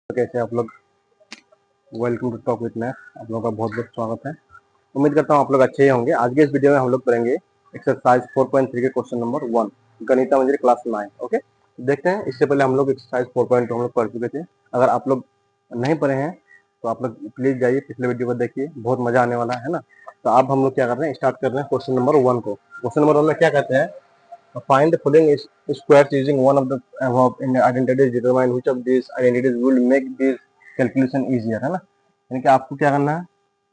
कैसे आप लोग। Welcome to talk with math. आप लोगों का बहुत बहुत स्वागत है। उम्मीद करता हूँ आप लोग अच्छे ही होंगे। आज के इस वीडियो में हम लोग करेंगे एक्सरसाइज 4.3 के क्वेश्चन नंबर 1 गणिता मंजरी क्लास 9। ओके, देखते हैं। इससे पहले हम लोग एक्सरसाइज 4.2 हम लोग पढ़ चुके थे। अगर आप लोग नहीं पढ़े हैं तो आप लोग प्लीज जाइए पिछले वीडियो को देखिए, बहुत मजा आने वाला है ना। तो अब हम लोग क्या कर रहे हैं, स्टार्ट कर रहे हैं क्वेश्चन नंबर 1 को। क्वेश्चन नंबर 1 में क्या कहते हैं, find the following squares using one of the above identities, determine which of these identities will make this calculation easier, है ना। यानी कि आपको क्या करना है,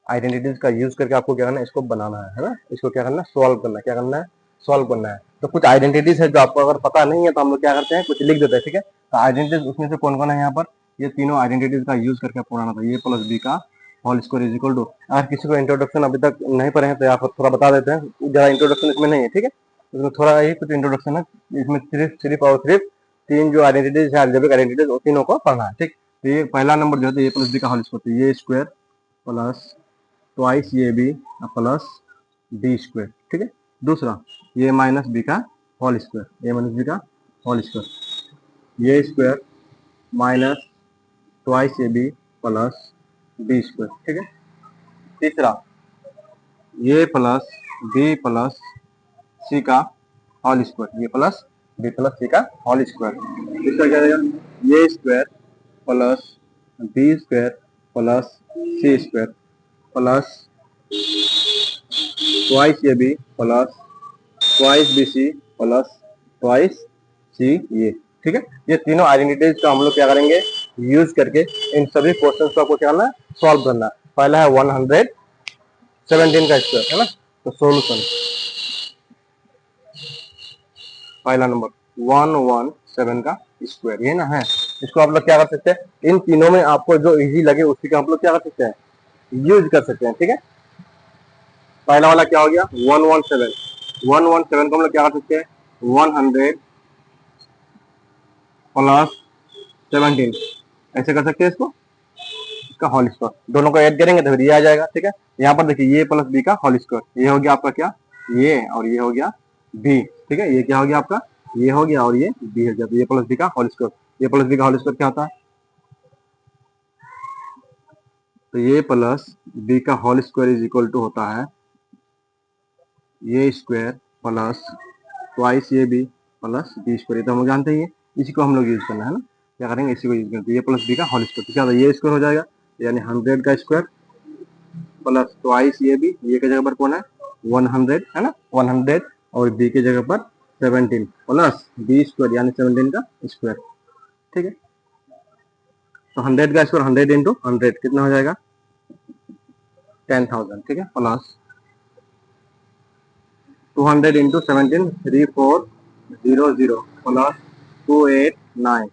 आइडेंटिटीज का यूज करके आपको क्या करना है, इसको बनाना है ना। इसको क्या करना है, सॉल्व करना है। क्या करना है, सॉल्व करना है। तो कुछ आइडेंटिटीज है जो आपको अगर पता नहीं है तो हम लोग क्या करते हैं, कुछ लिख देते हैं, ठीक है। तो आइडेंटिटीज उसमें से कौन कौन है यहाँ पर, ये तीनों आइडेंटिटीज का यूज करके आपको बनाना था। ये प्लस बी का whole square is equal to. अगर किसी को इंट्रोडक्शन अभी तक नहीं पढ़े हैं तो यहाँ पर थोड़ा बता देते हैं, ज्यादा इंट्रोडक्शन इसमें नहीं है, ठीक है। इसमें थोड़ा ही कुछ इंट्रोडक्शन है। इसमें सिर्फ और सिर्फ तीन जो आइडेंटिटीज है, अलजेब्रिक आइडेंटिटीज, वो तीनों को पढ़ना है, ठीक। तो ये पहला नंबर जो है ये प्लस बी का होल स्क्वायर, ये square plus twice A B plus B square, ठीक है। दूसरा ये माइनस बी का whole square, A minus B का होल स्क्वायर, ये square minus twice A B plus B square, ठीक है। तीसरा A plus B plus C का whole square, A plus B plus C का होल स्क्वायर। इसका क्या रहेगा, A square plus B square plus C square plus twice A B plus twice B C plus twice C ये, ठीक है। ये तीनों आइडेंटिटीज का हम लोग क्या करेंगे, यूज करके इन सभी क्वेश्चंस को आपको क्या करना है, सॉल्व करना है। पहला है 117 का स्क्वायर, है ना। तो सॉल्यूशन पहला नंबर 117 का स्क्वायर, ये ना है। इसको आप लोग क्या कर सकते हैं, इन तीनों में आपको जो इजी लगे उसी का आप लोग क्या कर सकते हैं, यूज कर सकते हैं, ठीक है। पहला वाला क्या हो गया, 117 को हम लोग क्या कर सकते हैं, 100 प्लस 17 ऐसे कर सकते हैं इसको, इसका होल स्क्वायर। दोनों को ऐड करेंगे तो फिर ये आ जाएगा, ठीक है। यहाँ पर देखिए ये प्लस बी का होल स्क्वायर, ये हो गया आपका क्या, ये और ये हो गया बी, ठीक है। ये क्या हो गया आपका, ये हो गया और ये बी हो गया। तो ये प्लस बी का whole square, A plus B का होल स्क्वायर क्या होता है, तो ये प्लस बी का whole square is equal to होता है A square plus twice A B plus B square. ये तो हम लोग जानते ही है, इसी को हम लोग यूज करना है ना। क्या करेंगे, इसी को यूज करेंगे। ये प्लस बी का होल स्क्वायर क्या होता है, ये स्क्वायर हो जाएगा, यानी 100 का square plus twice A B, ये की जगह पर कौन है 100, है ना 100, और बी की जगह पर 17 प्लस बी स्क्वायर यानी 17 का स्क्वायर, ठीक है। तो 100 का स्क्वायर 100 इंटू 100 कितना हो जाएगा 10,000, ठीक है। प्लस 200 इंटू 17 3400 प्लस 289,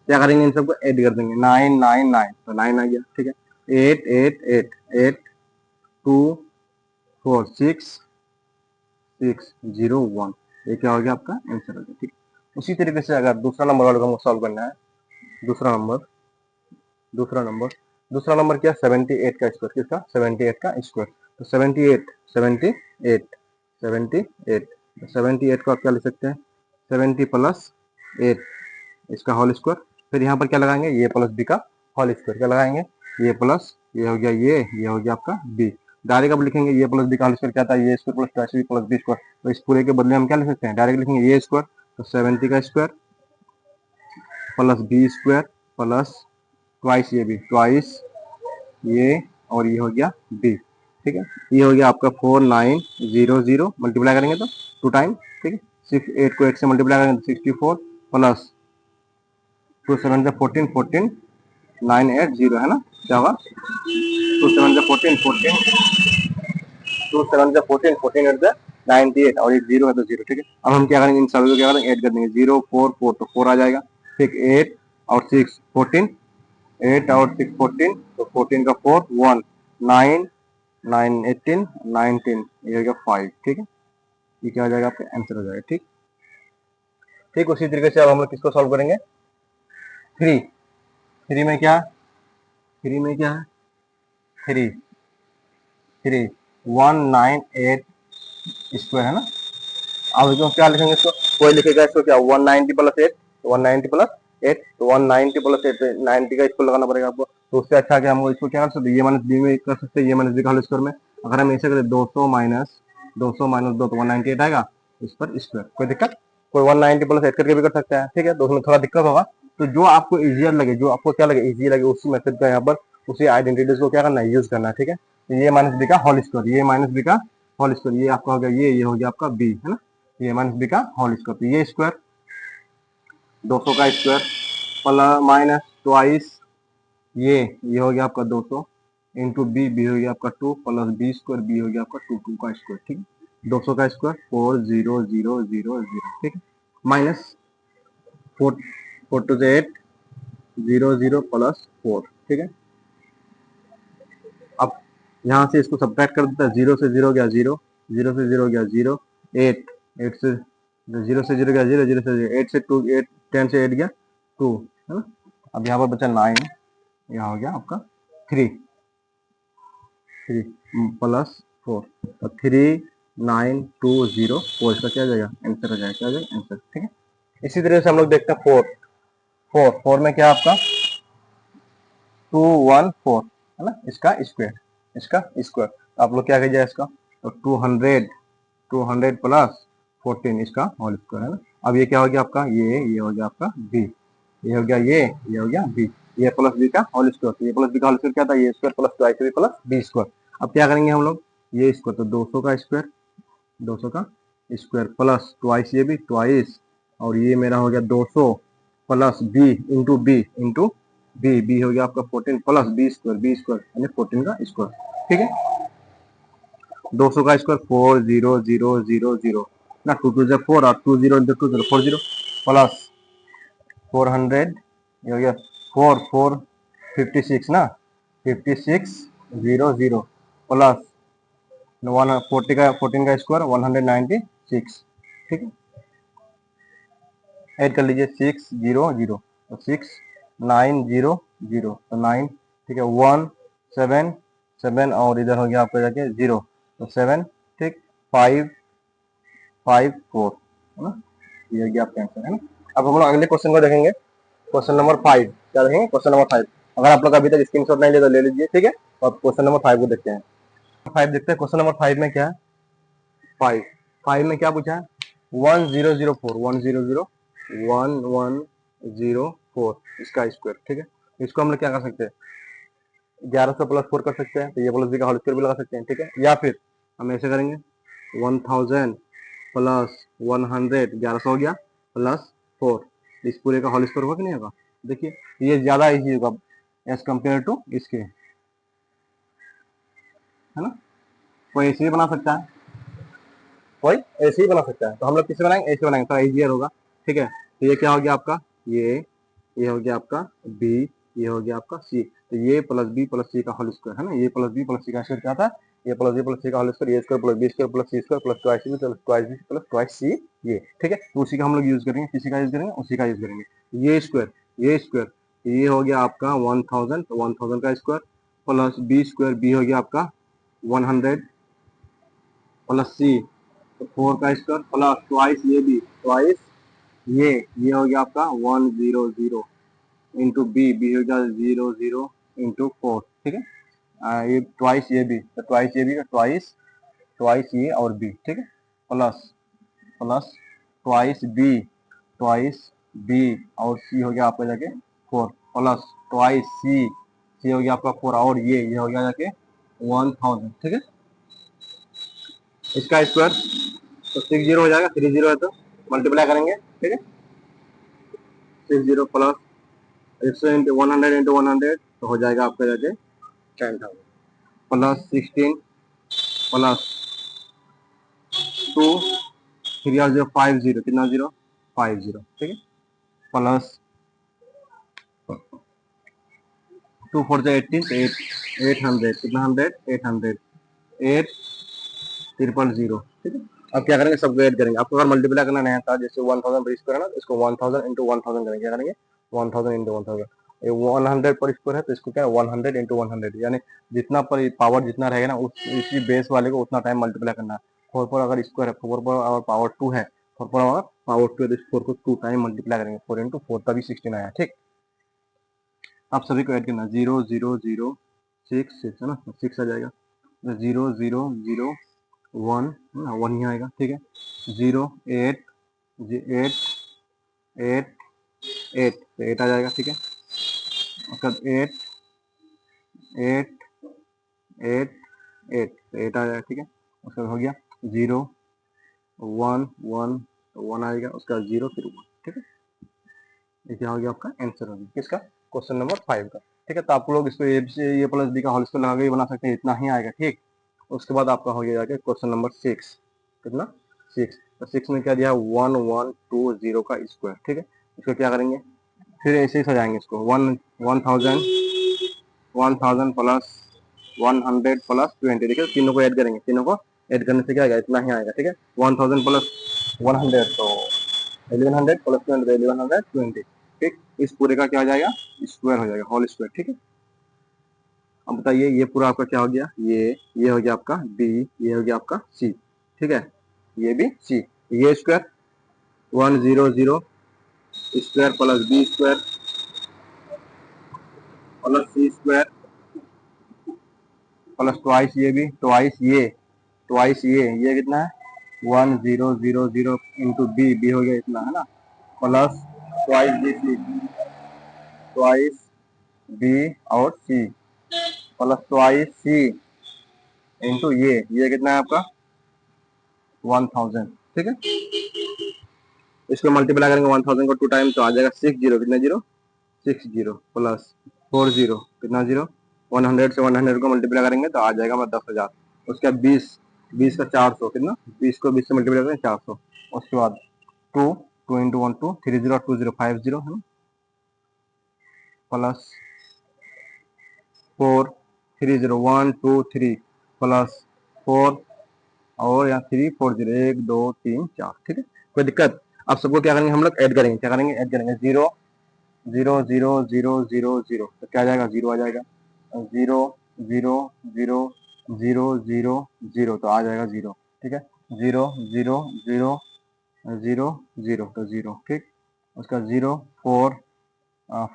क्या करेंगे, इन सबको ऐड कर देंगे, 999 तो 9 आ गया, ठीक है। 8888246 ये क्या हो गया आपका आंसर हो गया, ठीक। उसी तरीके से अगर दूसरा नंबर वाले को हमको सॉल्व करना है, दूसरा नंबर क्या, 78 का स्क्वायर, किसका 78 का स्क्वायर। तो 78 को आप क्या लिख सकते हैं, 70 प्लस 8 इसका होल स्क्वायर। फिर यहाँ पर क्या लगाएंगे, ये प्लस बी का होल स्क्वायर, क्या लगाएंगे, ये प्लस ये हो गया ये हो गया आपका बी। डायरेक्ट अब लिखेंगे ये प्लस बी का होल स्क्वायर क्या था, A square plus twice B plus B square. तो इस पूरे के बदले हम क्या लिख सकते हैं, डायरेक्ट लिखेंगे ये स्क्वायर, तो 70 का square plus B square plus twice A B, twice A और ये हो गया बी, ठीक है। ये हो गया आपका 4900 मल्टीप्लाई करेंगे तो 2 टाइम, ठीक है। 8 को 8 से मल्टीप्लाई करेंगे तो 64 प्लस 2 7 से 14 14 980, है ना। क्या होगा 2 7 से 14 14 2 7 से 14 14 8 से 98 और एक जीरो है तो जीरो, ठीक है। अब हम क्या करेंगे, इन सभी को क्या करेंगे, ऐड कर देंगे, 0 4 4 तो 4 आ जाएगा, ठीक। 8 और 6 14, 8 और 6 14 तो 14 का 4 1 9 9 18 19 ये हो गया 5, ठीक है। ये क्या हो जाएगा आपका आंसर हो जाएगा, ठीक। ठीक उसी तरीके से अब हम लोग किसको सॉल्व करेंगे, 3 में क्या, 3 में क्या है, 3 198 स्क्वायर, है ना। अब इसको क्या लिखेंगे, इसको कोई लिखेगा इसको क्या 190 प्लस 8, 190 प्लस 8, तो 190 प्लस 8, 90 का स्क्वायर लगाना पड़ेगा आपको। तो उससे अच्छा कि हम इसको क्या कर सकते हैं, ए माइनस बी में कर सकते हैं, ए माइनस बी का होल स्क्वायर में। अगर हम ऐसे करें 200 माइनस 2 तो 198 आएगा, इस पर स्क्वायर, कोई दिक्कत? कोई 190 प्लस 8 करके भी कर सकता है, ठीक है। तो उसमें थोड़ा दिक्कत होगा, तो जो आपको इजियर लगे, जो आपको क्या लगे इजी लगे, उसी मेथड का यहाँ पर उसी आइडेंटिटीज को क्या करना है, यूज करना है, ठीक है। तो ये माइनस बी का whole square, A minus B का होल स्क्वायर, ये आपका हो गया ये हो गया आपका बी, है ना। ये माइनस बी का होल स्क्वायर, तो ये स्क्वायर 200 का स्क्वायर प्लस माइनस ट्वाइस ये हो गया आपका 200 इंटू बी, बी हो गया आपका 2 प्लस बी स्क्वायर, बी हो गया आपका 2, 2 का स्क्वायर, ठीक है। 200 का स्क्वायर 4000, ठीक है, माइनस 4, 4 टू 8, 00 प्लस 4, ठीक है। अब यहाँ से इसको सब्ट्रैक्ट कर देता है, 0 से 0 गया 0, 0 से 0 गया 0, 8, 8 से 0 से 0 गया 0, 0 से 0, 8 से 2, 8, 10 से 8 गया 2, है ना। अब यहाँ पर बचा 9, यहाँ हो गया आपका 3 प्लस 4, तो 3920 इसका क्या आ जाएगा, आंसर आ जाएगा, क्या आ जाएगा आंसर, ठीक है। इसी तरह से हम लोग देखते हैं 4 में क्या आपका 214, है ना, इसका स्क्वायर, इसका स्क्वायर, तो आप लोग क्या कीजिए इसका, तो 200 प्लस 14 इसका होल स्क्वायर, है ना। अब ये क्या हो गया आपका, ये हो गया आपका बी, ये हो गया ये हो गया बी, ये प्लस बी का होल स्क्वायर, तो ये प्लस बी का होल स्क्वायर क्या था, A square plus twice B plus B square. अब क्या करेंगे हम लोग, ये स्क्वायर, तो 200 का स्क्वायर, 200 का square plus twice A B twice, और ये मेरा हो गया 200 प्लस बी इंटू बी हो गया आपका 14 प्लस बी स्क्वायर यानी 14 का स्क्वायर, ठीक है। 200 का स्क्वायर 4000 ना, 2 2 जा 4 और 2 0 इंटू 2 0 40 प्लस 400, ये हो गया 4 4 56 ना, 5600 प्लस 140 का 14 का स्क्वायर 196, ठीक है। ऐड कर लीजिए 600, तो 6900, तो 9, ठीक है, 1 7 7 और इधर हो गया आपका जाके 0, तो 7, ठीक, 5 5 4, है ना, ये हो गया आपका आंसर, है ना। अब हम लोग अगले क्वेश्चन को देखेंगे, क्वेश्चन नंबर 5, क्या देखेंगे, क्वेश्चन नंबर 5। अगर आप लोग अभी तक स्क्रीनशॉट नहीं लिए तो ले लीजिए, ठीक है। और क्वेश्चन नंबर 5 को देखते हैं। 5 देखते हैं, क्वेश्चन नंबर 5 में क्या है, 5 में क्या पूछा है, 1004 1104 इसका स्क्वायर, ठीक है। इसको हम लोग क्या कर सकते हैं, 1100 प्लस 4 कर सकते हैं, तो ये प्लस बी का होल स्क्वायर भी लगा सकते हैं, ठीक है। या फिर हम ऐसे करेंगे 1000 प्लस 100, 1100 हो गया प्लस 4, इस पूरे का होल स्क्वायर होगा कि नहीं होगा। देखिए ये ज्यादा इजी होगा एज कम्पेयर टू इसके, है ना। कोई ऐसे भी बना सकता है, कोई ऐसे ही बना सकता है, तो हम लोग किसे बनाएंगे, ऐसे बनाएंगे, तो इजियर होगा, ठीक है। तो ये क्या हो गया आपका, ये हो गया आपका बी, ये हो गया आपका सी, तो A plus B plus C का होल स्क्वायर, है ना, ये प्लस बी प्लस सी का स्क्वायर क्या था, A plus B plus C का होल स्क्वायर, ये square plus B square plus C square plus twice B plus twice C, ये, ठीक है। तो उसी का हम लोग यूज करेंगे, किसी का यूज करेंगे, उसी का यूज करेंगे। ये स्क्वायर ये हो गया आपका 1000, तो 1000 का square plus B square, B हो गया आपका 100 प्लस सी, तो 4 का square plus twice A B twice ये हो गया आपका 100 इंटू बी हो गया 00 इंटू 4, ठीक है। ये ट्वाइस ये भी, तो twice A B twice A और बी, ठीक है, प्लस प्लस ट्वाइस बी और सी हो गया आपका जाके 4 प्लस ट्वाइस सी हो गया आपका 4 और ये हो गया जाके 1000, ठीक है। इसका स्क्वायर तो 60 हो जाएगा, 30 है तो मल्टीप्लाई करेंगे, ठीक है। 60 प्लस 100 इंटू 100 तो हो जाएगा आपका जाके 10,000 प्लस 16 प्लस 2 3 और 0 50, कितना 0 50, ठीक है, प्लस 2 4 से 18 तो 800 कितना 100 800 800, ठीक है। अब क्या करेंगे, सबको ऐड करेंगे, आपको अगर मल्टीप्लाई करना नहीं आता, जैसे 1000 पर स्क्वायर है ना, इसको 1000 इंटू 1000 करेंगे, क्या करेंगे 1000 इंटू 1000, ये 100 पर स्क्वायर है तो इसको क्या 100 इंटू 100, यानी जितना पर पावर जितना रहेगा ना उसी बेस वाले को उतना टाइम मल्टीप्लाई करना है। 4 पर अगर स्क्वायर है, 4 पर अगर पावर 2 है 4 पावर पावर 2 इस 4 को 2 टाइम मल्टीप्लाई करेंगे, 4 इंटू 4 तभी 16 आया। ठीक, आप सभी को ऐड करना, 0 0 0 6 6 है ना, 6 आ जाएगा, 0 0 0 1 1 ही आएगा। ठीक है, 0 8 8 8 8 तो 8 आ जाएगा। ठीक है, उसके बाद 8 8 8 8 तो 8 आ जाएगा। ठीक है, उसके बाद हो गया 0 1 1 तो 1 आएगा, उसका 0 फिर 1। ठीक है, ये क्या हो गया आपका आंसर हो गया किसका, क्वेश्चन नंबर 5 का। ठीक है, तो आप लोग इसको ए प्लस बी का होल स्क्वायर लगा के बना सकते हैं, इतना ही आएगा। ठीक, उसके बाद आपका हो जाएगा क्वेश्चन नंबर 6, कितना 6, तो 6 में क्या दिया है 1 1 2 0 का स्क्वायर। ठीक है, इसको क्या करेंगे, फिर ऐसे ही सजाएंगे इसको, 1000 प्लस 100 प्लस 20। देखिए तीनों को ऐड करेंगे, तीनों को ऐड करने से क्या आएगा, इतना ही आएगा। ठीक है, 1000 प्लस 100 तो 1100 प्लस 20 1120। ठीक, इस पूरे का क्या हो जाएगा, स्क्वायर हो जाएगा, होल स्क्वायर। ठीक है, अब बताइए ये पूरा आपका क्या हो गया, ये हो गया आपका बी, ये हो गया आपका सी। ठीक है, ये B C, A square 100 square plus B square plus C square plus twice A B twice ये कितना है 1000 इंटू बी, बी हो गया इतना है ना, plus twice B C, twice B और C plus twice C into A कितना है आपका 1000। ठीक है, इसको मल्टीप्लाई करेंगे 1000 को 2 टाइम तो आ जाएगा 60, कितना 0 60 प्लस 40 कितना 0, 100 से 100 को मल्टीप्लाई करेंगे तो आ जाएगा 10,000। उसके बाद 20 का 400 कितना, 20 को 20 से मल्टीप्लाई करेंगे 400। उसके बाद 2 2 इंटू 1 2 30 20 50 है ना, प्लस 4 30 1 2 3 प्लस 4 और यहाँ 3 4 0 1 2 3 4। ठीक है, कोई दिक्कत, अब सबको क्या करेंगे हम लोग ऐड करेंगे, क्या करेंगे ऐड करेंगे, 0 0 0 0 0 0 तो क्या आ जाएगा 0 आ जाएगा, 0 0 0 0 0 0 तो आ जाएगा 0। ठीक है, 0 0 0 0 0 तो 0। ठीक, उसका 0 4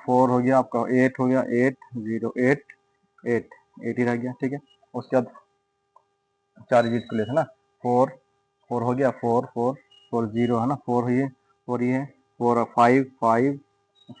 4 हो गया आपका, 8 हो गया, 8 0 8 8 8 ही रह गया। ठीक है, उसके बाद 4 डिजिट को लेते हैं ना, 4 4 हो गया, 4 4 4 0 है ना, 4 ये 4 ये 4 5 5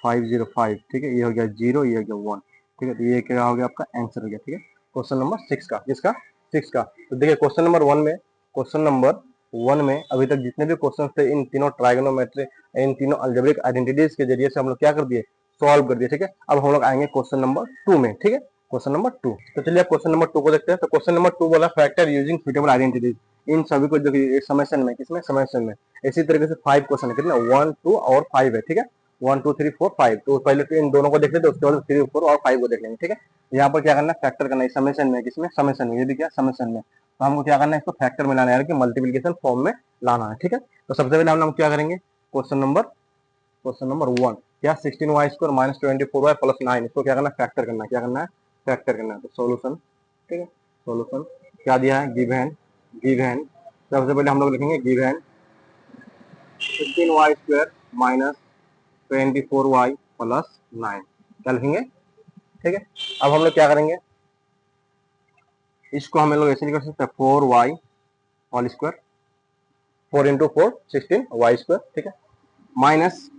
5 0 5। ठीक है, ये हो गया 0, ये हो गया 1। ठीक है, तो ये क्या हो गया आपका आंसर हो गया। ठीक है, क्वेश्चन नंबर 6 का, किसका 6 का। तो देखिए क्वेश्चन नंबर 1 में, क्वेश्चन नंबर 1 में अभी तक जितने भी क्वेश्चन थे इन तीनों ट्राइगोनोमेट्री, इन तीनों अलजेब्रिक आइडेंटिटीज के जरिए से हम लोग क्या कर दिए, सॉल्व कर दिए। ठीक है, अब हम लोग आएंगे क्वेश्चन नंबर 2 में। ठीक है, क्वेश्चन नंबर 2, तो चलिए क्वेश्चन नंबर 2 को देखते हैं। तो क्वेश्चन नंबर 2 बोला फैक्टर यूजिंग सुटेबल आइडेंटिटीज, इन सभी को देखिए समेशन में, किसमें समेशन में। इसी तरीके से 5 क्वेश्चन है, कितना 1 2 और 5 है। ठीक है, 1 2 3 4 5, तो पहले तो इन दोनों को देख लेते हैं, उसके बाद 3 4 और 5 को देख लेंगे। ठीक है, यहाँ पर क्या करना है, फैक्टर करना है समेशन में, किसमें समेशन में, ये भी क्या समेशन में। तो हमको क्या करना है, इसको फैक्टर में लाना है, कि मल्टीप्लिकेशन फॉर्म में लाना है। ठीक है, तो सबसे पहले हम लोग क्या करेंगे, क्वेश्चन नंबर 1 क्या 16y square minus 24y plus 9, इसको क्या करना है, फैक्टर करना है, क्या करना है फैक्टर करना है। तो सॉल्यूशन, ठीक है, सॉल्यूशन क्या दिया है, गिवन सबसे पहले हम लोग लिखेंगे given 16y square minus 24y plus 9, क्या लिखेंगे। ठीक है, अब हम लोग क्या करेंगे, इसको हम लोग ऐसे नहीं कर सकते, 4y whole square, 4 into 4 16y square. ठीक है, माइनस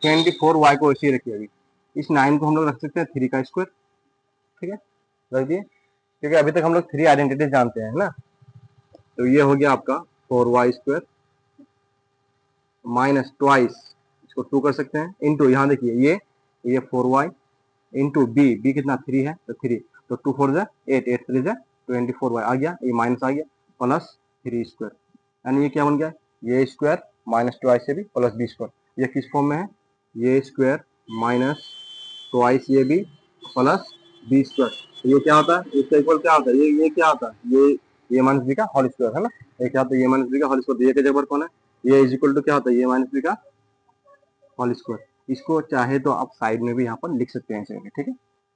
24y को ऐसे ही रखिए, अभी इस 9 को हम लोग रख सकते हैं 3 का स्क्वायर। ठीक है, रख दिए, क्योंकि अभी तक हम लोग 3 आइडेंटिटी जानते हैं ना। तो ये हो गया आपका 4y स्क्वायर माइनस ट्वाइस, इसको 2 कर सकते हैं, इंटू यहाँ देखिए ये 4y इंटू बी कितना 3 है, तो 3 तो 2 4 जा 8 8 3 जा 24y आ गया, ये माइनस आ गया, प्लस 3 स्क्वायर, यानी ये क्या बन गया, ये स्क्वायर माइनस ट्वाइस से भी प्लस बी स्क्वायर। ये किस फॉर्म में है, A square minus twice A B plus B square. ये क्या होता है, इसका इक्वल क्या होता है, ये क्या होता है, ये माइनस बी का होल स्क्वायर है ना, ये क्या होता है, ये माइनस बी का होल स्क्वायर। ये के जगह पर कौन है, ये इज इक्वल टू क्या होता है, ये माइनस बी का होल स्क्वायर। इसको चाहे तो आप साइड में भी यहाँ पर लिख सकते हैं ऐसे, ठीक है,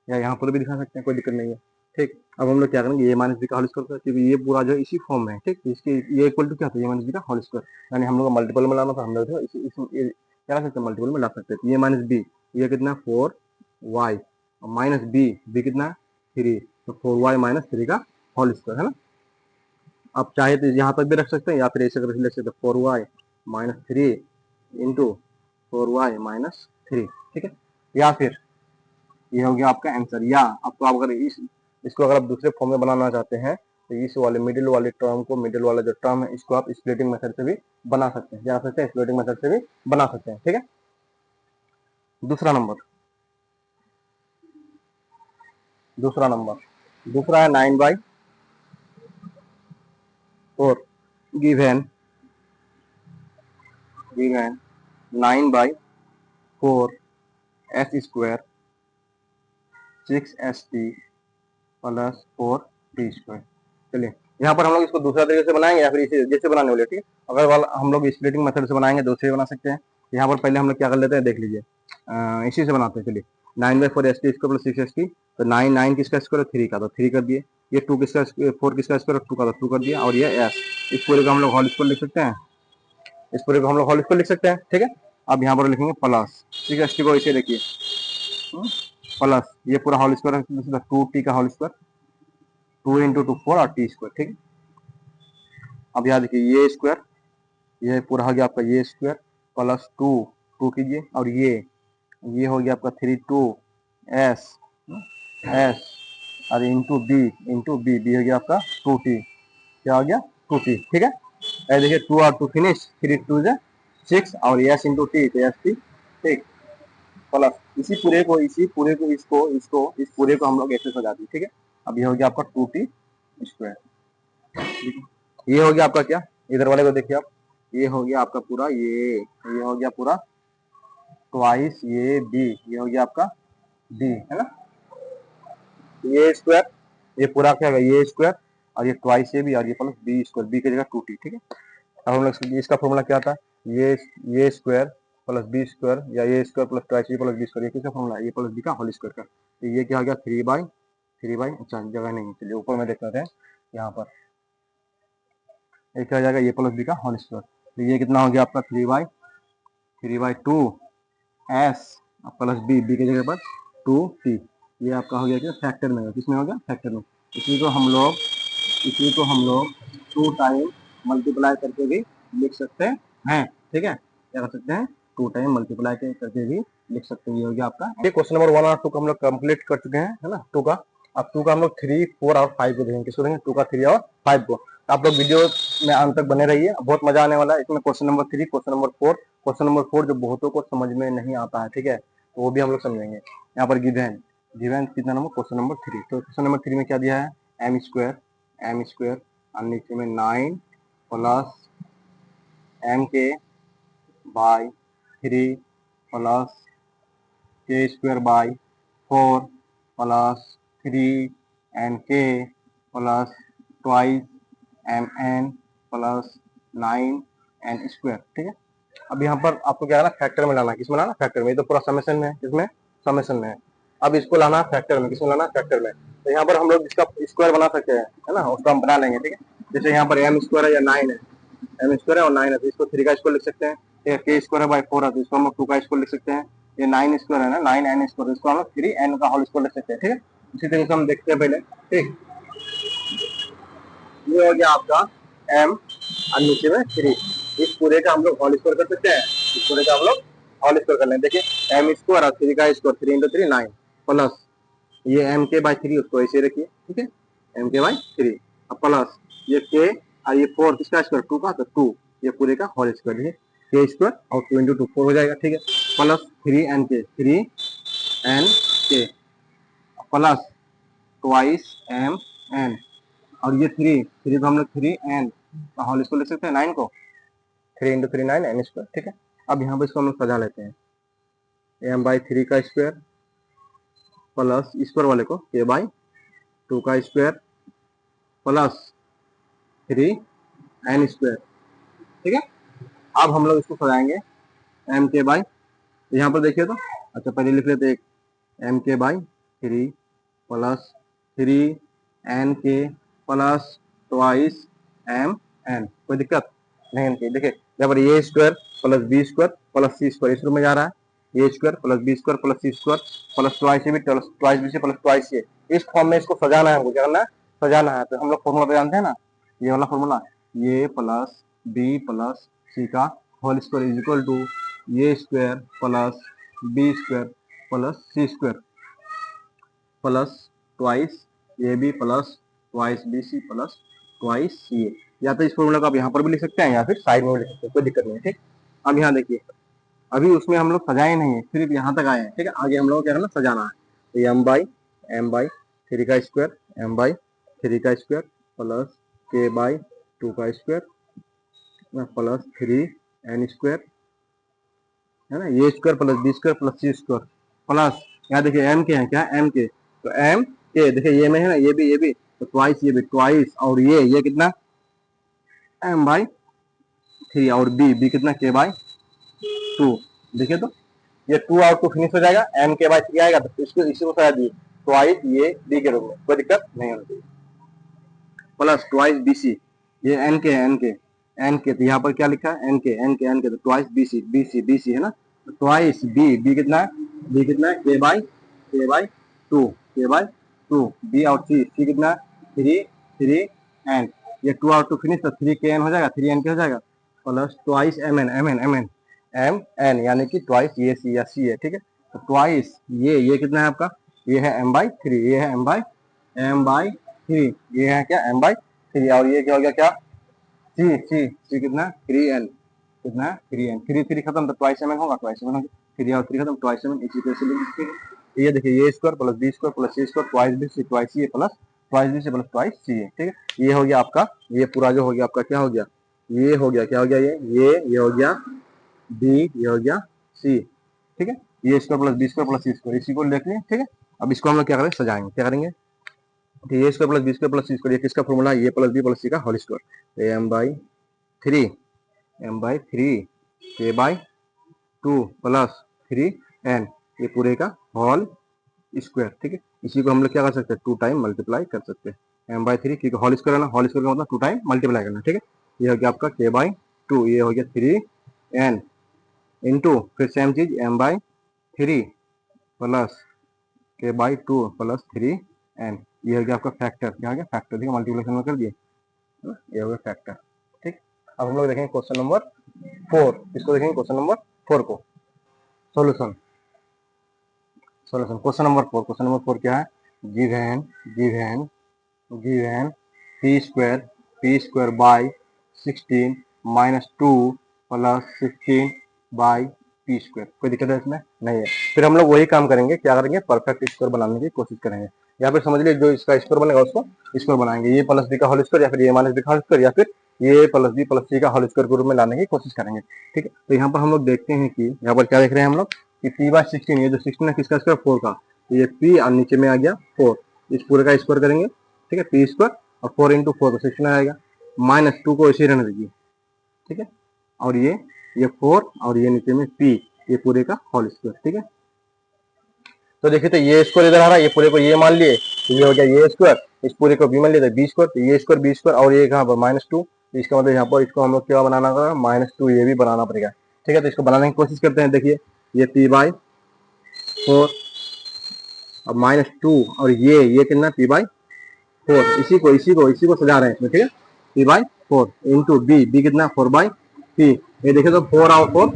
या यहाँ पर भी दिखा सकते हैं, कोई दिक्कत नहीं है। ठीक। अब हम लोग क्या करेंगे, ए माइनस बी का होल स्क्वायर, क्योंकि ये पूरा जो इसी फॉर्म में है, ठीक। इसके ये इक्वल टू क्या था, ए माइनस बी का होल स्क्वायर, यानी हम लोग मल्टीपल में लाना था, हम लोग क्या ला सकते हैं, मल्टीपल में ला सकते हैं। ए माइनस बी, ये कितना 4y माइनस बी कितना 3, तो 4y माइनस 3 का होल स्क्वायर, है ना। आप चाहे तो यहाँ तक भी रख सकते हैं या फिर ऐसे कर लिख सकते हैं 4y minus 3 into 4y minus 3, ठीक है। या फिर ये हो गया आपका आंसर। या आपको अगर इसको अगर आप दूसरे फॉर्म में बनाना चाहते हैं तो इस वाले मिडिल वाले टर्म को, मिडिल वाला जो टर्म है इसको आप स्प्लिटिंग मेथड से भी बना सकते हैं, जा सकते हैं स्प्लिटिंग मेथड से भी बना सकते हैं, ठीक है। दूसरा नंबर दूसरा है 9/4 given 9/4 S square 6st plus 4t square. चलिए यहाँ पर हम लोग इसको दूसरा तरीके से बनाएंगे या फिर इसी जैसे बनाने वाले, ठीक है। अगर वाला हम लोग स्प्लिटिंग मेथड से बनाएंगे तो उससे बना सकते हैं। यहाँ पर पहले हम लोग क्या कर लेते हैं, देख लीजिए, इसी से बनाते हैं। चलिए 9/4 S T square plus 6st, तो 9 किसका स्क्वायर, 3 का, तो 3 कर दिए। ये 2 किसका, 4 किसका स्क्वायर, 2 का, तो 2 कर दिया। और ये एस, इस पूरे को हम लोग होल स्क्वायर लिख सकते हैं, इस पूरे को हम लोग होल स्क्वायर लिख सकते हैं, ठीक है। अब यहाँ पर लिखेंगे प्लस 6st को इसे देखिए प्लस ये पूरा होल स्क्वायर 2t का होल स्क्वायर, 2 इंटू 2 4 और टी स्क्वायर, ठीक है। अब यहाँ देखिए ये स्क्वायर, ये पूरा हो गया आपका ये स्क्वायर प्लस 2 कीजिए, और ये हो गया आपका 3 2s और इंटू बी हो गया आपका 2t, क्या हो गया 2t, ठीक है। देखिए 2 और 2 फिनिश, 3 2 से 6 और s इंटू टी, तो एस टी, ठीक। प्लस इसी पूरे को इस पूरे को हम लोग ऐसे सजा दी, ठीक है। अब ये हो गया आपका 2t स्क्वायर, ये हो गया आपका क्या, इधर वाले को देखिए आप, ये हो गया आपका पूरा ये हो गया पूरा ट्वाइस ये बी, ये हो गया आपका बी, है ना। ये स्क्वायर, ये पूरा क्या है, ये स्क्वायर और ये ट्वाइस ये बी और ये प्लस बी स्क्वायर, बी की जगह 2t, ठीक है। अब हम लोग इसका फॉर्मूला क्या था, A square plus B square या A square plus twice plus B square, ये किसका फॉर्मूला, ये प्लस बी का होल स्क्वायर का। तो ये क्या हो गया 3/, अच्छा जगह नहीं, चलिए ऊपर में देख लेते हैं, यहाँ पर एक आ जाएगा ये प्लस बी का होल स्क्वायर। तो ये कितना हो गया आपका 3/2 एस प्लस बी की जगह पर 2t, ये आपका हो गया क्या फैक्टर में, किसमें हो गया फैक्टर में। इसी को हम लोग 2 टाइम मल्टीप्लाई करके भी लिख सकते हैं, ठीक है। क्या कर सकते हैं, 2 टाइम मल्टीप्लाई करके भी लिख सकते हैं। ये हो गया आपका, ये क्वेश्चन नंबर 1 और 2 का हम लोग कंप्लीट कर चुके हैं, है ना, 2 का। अब 2 का हम लोग 3, 4 और 5 को देखेंगे, किसको देखेंगे, 2 का 3 और 5 को। आप लोग वीडियो में अंत तक बने रहिए, बहुत मजा आने वाला है इसमें। क्वेश्चन नंबर 3, क्वेश्चन नंबर 4 जो बहुतों को समझ में नहीं आता है, ठीक है, तो वो भी हम लोग समझेंगे। यहाँ पर गिवन कितना नंबर, क्वेश्चन नंबर 3। तो क्वेश्चन नंबर 3 में क्या दिया है, एम स्क्वायर और नीचे में 9 प्लस एम के by 3 plus K square by 4 plus 3 N के plus twice M N plus 9 N square, ठीक है। अब यहाँ पर आपको क्या है, फैक्टर में लाना, किसमें लाना, फैक्टर में। ये तो पूरा समेशन में है, किसमें, समेशन में है। अब इसको लाना फैक्टर में, किसमें लाना, फैक्टर में। तो यहाँ पर हम लोग इसका स्क्वायर बना सकते हैं, है ना, उसको हम बना लेंगे, ठीक है। जैसे यहाँ पर एम स्क्वायर है या 9 है, एम स्क्वायर है और 9 है, तो इसको 3 का स्क्वायर लिख सकते हैं। के स्क्वायर है बाई 4 है, तो इसको हम लोग 2 का स्क्वायर लिख सकते हैं। ये 9 स्क्वायर है ना, 9 एन स्क्वायर, इसको हम लोग 3 एन का होल स्क्वायर लिख सकते हैं, ठीक है। इसी तरीके से हम देखते हैं पहले, ठीक। ये हो गया आपका एम और नीचे में 3, इस पूरे का हम लोग होल स्क्वायर कर सकते हैं, इस पूरे का हम लोग होल स्क्वायर कर लें। देखिए एम स्क्वायर और 3 का स्क्वायर, 3 इंटू 3 9 प्लस ये एम के बाई 3, उसको ऐसे रखिए, ठीक है, एम के बाई 3। अब प्लस ये के और ये 4 किसका स्क्वायर, 2 का, तो 2 ये पूरे का होल स्क्वायर है, के स्क्वायर और 2 इंटू 2 4 हो जाएगा, ठीक है। प्लस 3 एन के प्लस ट्वाइस एम एन, और ये 3 को हम लोग 3 एन का होल स्क्वायर लिख सकते हैं, 9 को 3 इंटू 3 9 एन स्क्वायर, ठीक है। अब यहाँ पर इसको हम लोग सजा लेते हैं, एम बाई 3 का स्क्वायर प्लस स्क्वायर वाले को के बाई 2 का स्क्वायर प्लस 3 एन स्क्वायर, ठीक है। अब हम लोग इसको सजाएंगे एम के बाई, यहाँ पर देखिए, तो अच्छा पहले लिख लेते एक एम के बाई 3 प्लस 3 एन के प्लस ट्वाइस एम एन, कोई दिक्कत नहीं होती। देखिए यहाँ पर A square plus B square plus C square इस रूप में जा रहा है, A square plus B square plus C square plus twice A B twice B C plus twice A, इस फॉर्म में इसको सजाना है, हमको क्या करना है, सजाना है। तो हम लोग फॉर्मूला जानते हैं ना, ये वाला formula, A plus B plus C का whole square is equal to A square plus B square plus C square plus twice A B plus twice B C plus twice C A. या तो इस formula को आप यहाँ पर भी लिख सकते हैं या फिर साइड में भी लिख सकते हैं, कोई दिक्कत नहीं है। ठीक, अब यहाँ देखिए, अभी उसमें हम लोग सजाए नहीं है, सिर्फ यहाँ तक आए हैं। ठीक है, आगे हम लोग क्या करना, सजाना है। तो एम बाई थ्री का स्क्वायर, एम बाई थ्री का square plus K by two का square plus three N square, है ना, A square plus B square plus C square plus, यहाँ देखिए एम के हैं, क्या एम के, तो एम के देखिए ये में है ना, ये भी तो ट्वाइस, ये भी ट्वाइस, और ये कितना एम बाई थ्री, और बी कितना के बाई टू। देखिए तो ये टू और टू फिनिश हो जाएगा, एम के बाई थ्री आएगा, तो इसको इसी को सजा दिए ट्वाइस ये बी के रूप में, कोई दिक्कत नहीं होती। प्लस ट्वाइस बी सी, ये एन के है, एन के तो यहाँ पर क्या लिखा है, एन के तो ट्वाइस बी सी है ना, तो ट्वाइस बी कितना है, बी कितना है के बाई टू, बी और सी कितना है थ्री एन, ये टू और टू फिनिश तो थ्री के एन हो जाएगा, थ्री एन के हो जाएगा, प्लस ट्वाइस एम एन यानी कि ट्वाइस ये सी या सी है। ठीक है, तो ट्वाइस ये कितना है आपका, ये है एम बाई थ्री, ये है एम बाई थ्री, ये है क्या एम बाई थ्री, और ये क्या हो गया, क्या सी कितना थ्री एन, कितना थ्री एन, थ्री खत्म तो ट्वाइस एम एन होगा, ट्वाइस एम एन होगा, थ्री और थ्री खत्म ट्वाइस एम एन, इसी तरह से लिख सकते। ये देखिए A square plus B square plus C square twice B C plus twice B C plus twice C है। ठीक है, ये हो गया आपका, ये पूरा जो हो गया आपका क्या हो गया, ये हो गया, क्या हो गया, ये हो गया बी, ये हो गया सी। ठीक है, A square plus B square plus C square, इसी को लिख लें। ठीक है, अब इसको हम लोग क्या करेंगे, सजाएंगे, क्या करेंगे, तो A square plus B square plus C square, ये किसका फॉर्मूला है, A plus B plus C का whole square, M by three K by two plus three N, ये पूरे का होल स्क्वायर। ठीक है, इसी को हम लोग क्या कर सकते हैं, टू टाइम मल्टीप्लाई कर सकते हैं, एम बाई थ्री, क्योंकि होल स्क्वायर है ना, होल स्क्वायर का मतलब टू टाइम मल्टीप्लाई करना। ठीक है, ये हो गया आपका के बाई टू, ये हो गया थ्री एन इंटू फिर सेम चीज M by three plus K by two plus three N, ये हो गया आपका फैक्टर, क्या हो गया फैक्टर। ठीक है, मल्टीप्लिकेशन में कर दिए, ये हो गया फैक्टर। ठीक, अब हम लोग देखेंगे क्वेश्चन नंबर 4, इसको देखेंगे क्वेश्चन नंबर 4 को, सॉल्यूशन क्वेश्चन नंबर 4 क्या है, given P square by 16 minus 2 plus 16 by P square, कोई दिक्कत है इसमें नहीं है। फिर हम लोग वही काम करेंगे, क्या करेंगे, परफेक्ट स्क्वायर बनाने की कोशिश करेंगे, या फिर समझ लीजिए जो इसका स्क्वायर बनेगा उसको स्क्वायर बनाएंगे, ये प्लस बी का होल स्क्वायर या फिर ये माइनस बी का होल स्क्वायर या फिर ये प्लस बी प्लस सी का होल स्क्वायर के रूप में लाने की कोशिश करेंगे। ठीक है, तो यहाँ पर हम लोग देखते हैं कि यहाँ पर क्या देख रहे हैं हम लोग कि पी बाई 16, ये जो 16 है किसका स्क्वायर, 4 का, तो ये पी और नीचे में आ गया 4, इस पूरे का स्क्वायर करेंगे। ठीक है, पी स्क्वायर और 4 इंटू 4 तो 16 आएगा, माइनस 2 को ऐसे रहने दीजिए। ठीक है, और ये 4 और ये नीचे में पी, ये पूरे का होल स्क्वायर। ठीक है, तो देखिए तो ये स्क्वायर इधर आ रहा है, ये पूरे को ये मान लिए, तो ये हो गया ये स्क्वायर, इस पूरे को बी मान लिया, बी स्क्वायर, तो ये स्क्वायर बी स्क्वायर, और ये कहाँ पर -2, इसका मतलब यहाँ पर इसको हम लोग क्या बनाना होगा, -2 ये भी बनाना पड़ेगा। ठीक है, तो इसको बनाने की कोशिश करते हैं। देखिए ये पी बाई 4 और -2 और ये कितना पी बाई 4, इसी को सजा रहे हैं इसमें। ठीक है, पी बाई 4 इंटू बी कितना 4 बाई पी, ये देखिए तो 4 और 4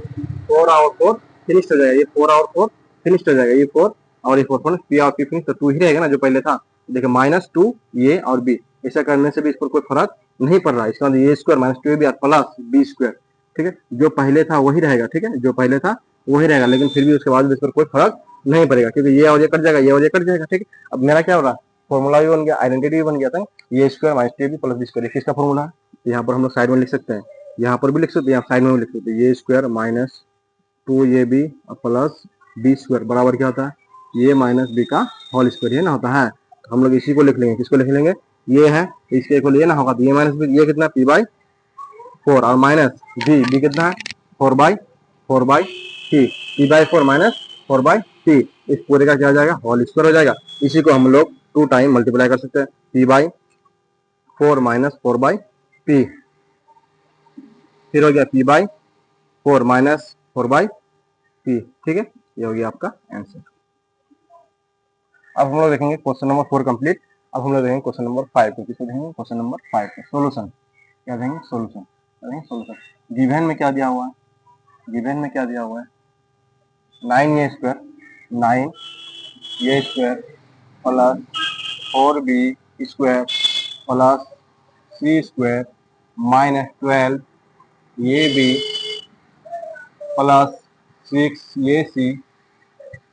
फिनिश हो जाएगा, ये 4 और 4 फिनिश हो जाएगा, ये 4 और ये 4 पी और पी फिनिश, तो 2 ही रहेगा ना जो पहले था। देखिए -2 ये और बी, ऐसा करने से भी इस पर कोई फर्क नहीं पड़ रहा है, इसका मतलब A square -2 B plus B square. ठीक है, जो पहले था वही रहेगा। ठीक है, जो पहले था वही रहेगा, लेकिन फिर भी उसके बाद इस पर कोई फर्क नहीं पड़ेगा, क्योंकि ये और ये कट जाएगा, ये और ये कट जाएगा। ठीक है, अब मेरा क्या हो रहा है, फॉर्मूला भी बन गया, आइडेंटिटी भी बन गया था, A square minus T B plus B square, किसका फॉर्मूला है, यहाँ पर हम लोग साइड में लिख सकते हैं, यहाँ पर भी लिख सकते हैं, यहाँ साइड में भी लिख सकते हैं, ये स्क्वायर माइनस 2 ये बी प्लस बी स्क्वायर बराबर क्या होता है, ये माइनस बी का होल स्क्वायर, ये ना होता है। तो हम लोग इसी को लिख लेंगे, किसको लिख लेंगे, ये है, इसके इक्वल ये ना होगा, तो ये माइनस बी, ये कितना पी बाई 4 और माइनस बी कितना है 4 by T, P by 4 minus 4 by T, इस पूरे का क्या हो जाएगा, होल स्क्वायर हो जाएगा। इसी को हम लोग टू टाइम मल्टीप्लाई कर सकते हैं, P by 4 minus 4 by P, फिर हो गया P by 4 minus 4 by P. ठीक है, ये हो गया आपका आंसर। अब हम लोग देखेंगे क्वेश्चन नंबर 4 कंप्लीट। अब हम लोग देखेंगे क्वेश्चन नंबर 5 को। किसको देखेंगे? क्वेश्चन नंबर 5 का सोल्यूशन। क्या देंगे? सोल्यूशन। सोल्यूशन गिवन में क्या दिया हुआ है? गिवन में क्या दिया हुआ है? 9a square 9a square plus 4b square plus c square minus 12ab plus 6ac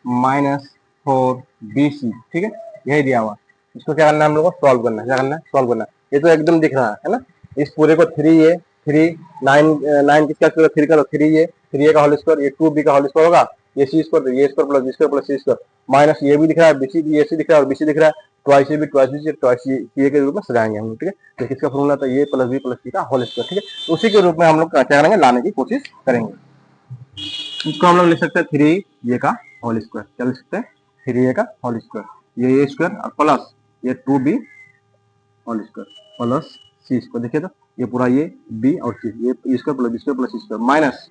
minus 4bc। ठीक है, यही दिया हुआ। इसको क्या करना है? हम लोग को सॉल्व करना है। क्या करना है? सॉल्व करना है। ये तो एकदम दिख रहा है ना। इस पूरे को 3a 3 9 किसका स्क्वायर? 3 का, तो 3a का होल स्क्वायर, ये 2b का होल स्क्वायर होगा, ये c स्क्वायर, तो A square plus b square plus c square minus ये भी दिख रहा है, bc भी ac दिख रहा है और bc दिख रहा है, twice A B twice B twice C के रूप में सजाएंगे हम लोग। ठीक है, तो किसका फॉर्मूला था? A plus B plus C का होल स्क्वायर। ठीक है, तो उसी के रूप में हम लोग क्या करेंगे? लाने की कोशिश करेंगे। इसको हम लोग लिख सकते हैं 3a का होल स्क्वायर। क्या लिख सकते हैं? 3a का होल स्क्वायर, ये स्क्वायर और प्लस ये 2b whole square plus C square. देखिए तो ये पूरा ये b और c, A square plus B square plus C square minus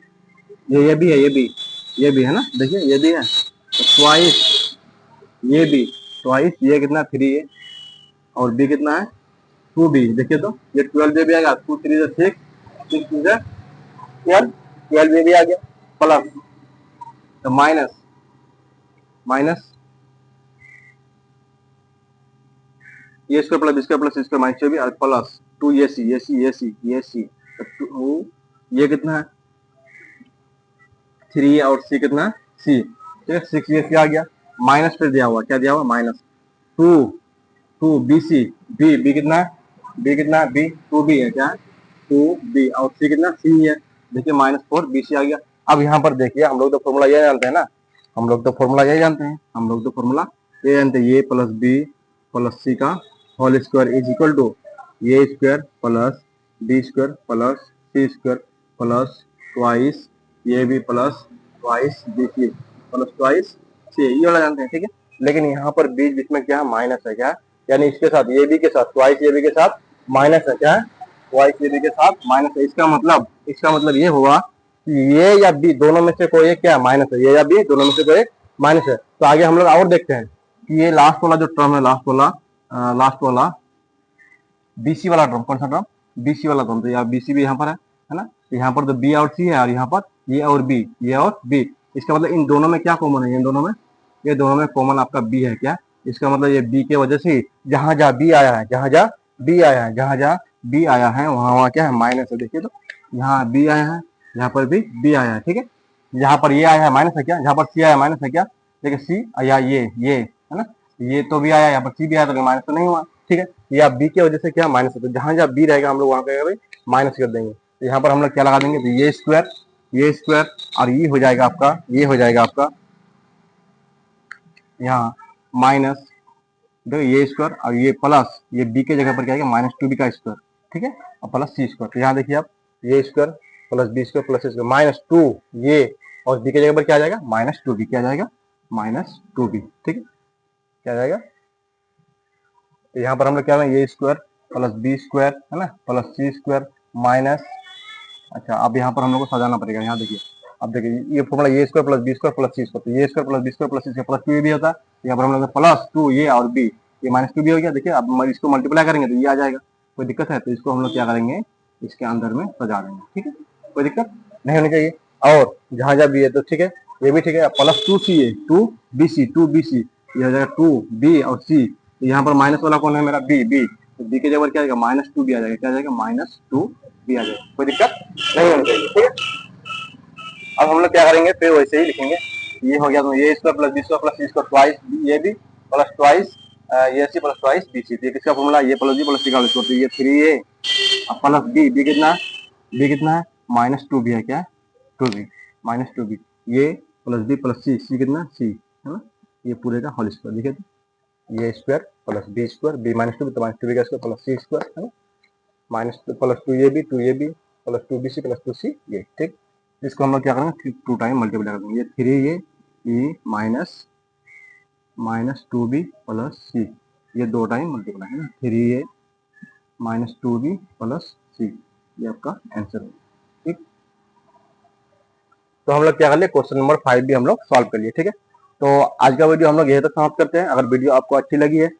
ये भी है, ये भी है ना। देखिए ये भी है, तो ट्वाइस ये भी, ट्वाइस ये कितना? 3a और b कितना है? 2b। देखिए तो ये 12 भी आ गया, 2 3 6 6 12 12 भी आ गया प्लस, तो minus minus A square plus B square plus C square minus 24 और प्लस 2ac तो ये कितना है? 3 और c कितना है? c। ठीक है, 6ac आ गया माइनस, फिर दिया हुआ, क्या दिया हुआ? माइनस 2 bc, b कितना है? b कितना है? b 2b है, क्या है? 2b और c कितना? c है। देखिए माइनस 4bc आ गया। अब यहाँ पर देखिए हम लोग तो फॉर्मूला ये जानते हैं ना, हम लोग तो फॉर्मूला ये जानते हैं, हम लोग तो फॉर्मूला ये जानते हैं, A plus b plus c का whole square is equal to A square plus b square plus c square plus twice A B plus twice bc plus twice c, ये वाला जानते हैं। ठीक है, लेकिन यहाँ पर बीच बीच में क्या है? माइनस है। क्या? यानी इसके साथ ये बी के साथ ट्वाइस ये बी के साथ माइनस है। क्या है? ट्वाइस ये बी के साथ माइनस है। इसका मतलब ये हुआ कि ये या बी दोनों में से कोई एक क्या है? माइनस है। ये या बी दोनों में से कोई एक माइनस है। तो आगे हम लोग और देखते हैं कि ये लास्ट वाला जो टर्म है, लास्ट वाला बीसी वाला टर्म, कौन सा टर्म? बीसी वाला टर्म। तो यहाँ बीसी भी यहाँ पर है ना, यहाँ पर तो बी और सी है और यहाँ पर ये और बी, ये और बी। इसका मतलब इन दोनों में क्या कॉमन है? इन दोनों में, ये दोनों में कॉमन आपका बी है। क्या? इसका मतलब ये बी के वजह से जहां जहां बी आया है, जहां जहां बी आया है, जहां जहां बी आया है वहां वहां क्या है? माइनस है। देखिए तो यहाँ बी आया है, यहाँ पर भी बी आया है। ठीक है, यहाँ पर ये आया है माइनस है। क्या? जहाँ पर सी आया माइनस है। क्या? देखिए सी या ये है ना, ये तो भी आया, यहाँ पर सी भी आया, तो माइनस तो नहीं हुआ। ठीक है, ये आप बी की वजह से क्या? माइनस है। तो जहां जहां बी रहेगा हम लोग वहां पे माइनस कर देंगे। तो यहाँ पर हम लोग क्या लगा देंगे? तो ये स्क्वायर और ये हो जाएगा आपका, ये हो जाएगा आपका यहाँ माइनस, देखो ये स्क्वायर और ये प्लस, ये बी के जगह पर क्या आएगा? माइनस 2b का स्क्वायर। ठीक है, और प्लस सी स्क्वायर। तो यहाँ देखिए आप, A square plus B square plus C square minus 2 ये, और बी के जगह पर क्या आ जाएगा? Minus 2b। क्या आ जाएगा? Minus 2b। ठीक है, क्या आ जाएगा? तो यहाँ पर हम लोग क्या है? A square plus B square है ना प्लस सी स्क्वायर माइनस, अच्छा अब यहाँ पर हम लोग को सजाना पड़ेगा। यहाँ देखिए, अब देखिए ये formula A square plus B square plus C square, तो A square plus B square plus C square plus 2 भी होता है। यहाँ पर हम लोग प्लस 2 ये और बी, ये माइनस 2 भी हो गया। देखिए अब इसको मल्टीप्लाई करेंगे तो ये आ जाएगा। कोई दिक्कत है? तो इसको हम लोग क्या करेंगे? इसके अंदर में सजा देंगे। ठीक है, कोई दिक्कत नहीं होनी चाहिए। और जहां जहां बी है तो ठीक है, ये भी ठीक है। प्लस 2c है, 2bc ये हो जाएगा 2b और c। यहाँ पर माइनस वाला कौन है? मेरा b। तो b के जगह क्या आएगा? माइनस 2b आ जाएगा। क्या आ जाएगा? माइनस 2b आ जाएगा। कोई दिक्कत नहीं होनी चाहिए। ठीक है, अब हम लोग क्या करेंगे? फिर वैसे ही लिखेंगे। ये हो गया तो A square plus B square plus C square twice A B plus twice A C plus twice B C. ये किसका formula? A plus B plus C का स्क्वायर। तो ये 3a प्लस बी कितना? बी कितना है? माइनस 2b है। क्या? 2b माइनस 2b, ये प्लस बी प्लस सी, सी कितना? सी है ना, ये पूरे का होल स्क्वायर। देखिए तो A square plus B square, B minus 2b तो माइनस 2b का स्क्वायर प्लस सी स्क्वायर है ना, minus plus 2ab plus 2bc plus 2c ये। ठीक, इसको हम लोग क्या करेंगे? 2 टाइम मल्टीप्लाई कर देंगे। ये 3a माइनस 2b प्लस सी, ये 2 टाइम मल्टीप्लाई है ना, 3a minus 2b plus c, ये आपका आंसर है। ठीक, तो हम लोग क्या कर लिए, क्वेश्चन नंबर 5 भी हम लोग सॉल्व कर लिए। ठीक है, तो आज का वीडियो हम लोग यही तक समाप्त करते हैं। अगर वीडियो आपको अच्छी लगी है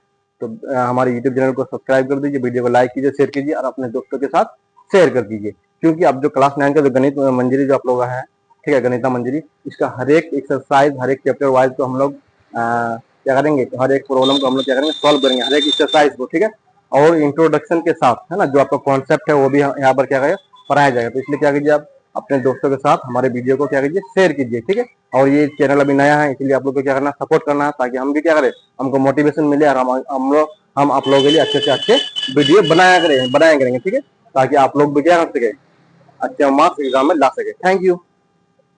तो हमारे यूट्यूब चैनल को सब्सक्राइब कर दीजिए, वीडियो को लाइक कीजिए, शेयर कीजिए और अपने दोस्तों के साथ शेयर कर दीजिए। क्योंकि अब जो क्लास 9 का जो गणित मंजरी जो आप लोग है, ठीक है, गणिता मंजरी, इसका हर एक एक्सरसाइज, हर एक चैप्टर वाइज को हम लोग क्या करेंगे, हर एक प्रॉब्लम को हम लोग क्या करेंगे, सॉल्व करेंगे, हर एक एक्सरसाइज को। ठीक है, और इंट्रोडक्शन के साथ है ना, जो आपका कॉन्सेप्ट है वो भी यहाँ पर क्या करेगा, पढ़ाया जाएगा। तो इसलिए क्या कीजिए, आप अपने दोस्तों के साथ हमारे वीडियो को क्या कीजिए, शेयर कीजिए। ठीक है, और ये चैनल अभी नया है, इसलिए आप लोग को क्या करना, सपोर्ट करना है, ताकि हम भी क्या करें, हमको मोटिवेशन मिले और हम आप लोगों के लिए अच्छे से अच्छे वीडियो बनाया करेंगे। ठीक है, ताकि आप लोग भी क्या कर सके, अच्छे मार्क्स एग्जाम में ला सके। Thank you.